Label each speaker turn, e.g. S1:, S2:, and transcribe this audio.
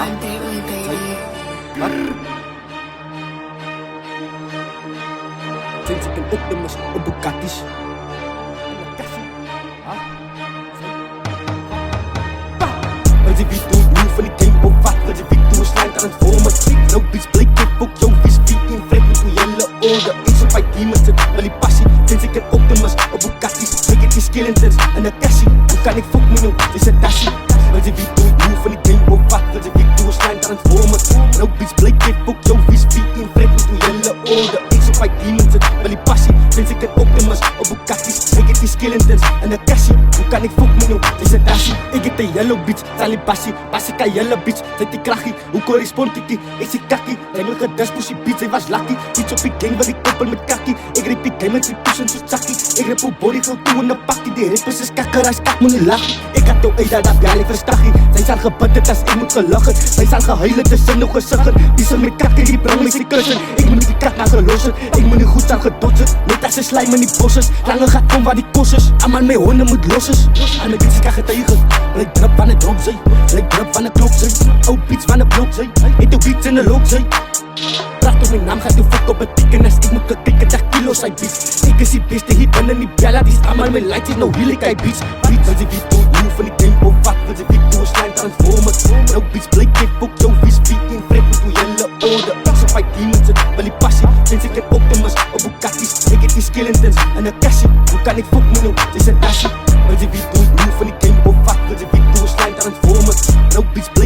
S1: I'm Bailey, baby.
S2: Wat? Sinds ik een optimus op Bugatti's. Wil je wie doen, nu van die game op wat? Wil je wie doen, slijmt aan het vormen? Nou bitch, blik, ik ook jouw vis, wie in vrek met hoe jelle orde. Ik zo bij demons, het wel die passie. Sinds ik een optimus op Bugatti's. Ik heb die skeletons en een cassie. Hoe kan ik fok met jou, het is een tassie. Wil je wie doen, nu van die game op wat? Wil je wie doen, slijmt aan het vormen? Nou bitch, blik, ik ook jouw vis, wie in vrek met hoe jelle orde. Ik zo bij demons, het wel die passie. Sinds ik een optimus op Bugatti's. Ik heb die skeletons en een cassie. Hoe kan ik fok met jou, het is een tassie. Ik heb de yellow bitch, Sally passie. Passie kan yellow bitch, zet die krachie. Hoe correspond ik die? Ik zie kakkie. Lijkt me gedust, pussy bitch, hij was lucky. Iets op die gang, wil ik koppel met kakkie. Ik rip die game met die tussen zo'n zakkie. Ik rip op body, veel toe in de pakkie. Die rippers is kakker, hij kak me niet lachen. Ik had jou uit dat jij ik verstachie. Zij zijn gebutterd als ik moet gelachen. Zij zijn gehuilen tussen nog gezichten. Die zijn met kakkie, die breng me die kussen. Ik moet niet die kak maar gelossen. Ik moet niet goed zijn gedotsen. Net als ze slijm in die bosses. Lange gaat kom waar die kosses. Allemaal mijn honden moet losses. En mijn bitches kan getuigen. Ik druk van het drop zee. Ik druk van de klok zee. Oh beats van de blok zee. Ik doe beats in de loop zee. Praat op mijn naam, gaat u fok op het tikken. Als ik moet getikken, 10 kilo zijn beats. Ik is die beste hit binnen die bella. Die staan maar mijn lights, nou heel ik hij beats. Beats, wil je wie doen, nu van die game op wat? Wil je wie doen, slijmt aan het vormen? Nou beats, blik, ik fok, jouw vis, wie in vrek met hoe jelle orde. Zo bij demons, het wel die passie. Sinds ik een optimus op Bugatti's. Ik heb die skeletons en een cassie. Hoe kan ik fok met jou, het is een tassie. Wil je wie doen, nu van die game op wat? Wil je wie doen, slijmt aan het vormen? Nou beats, blik.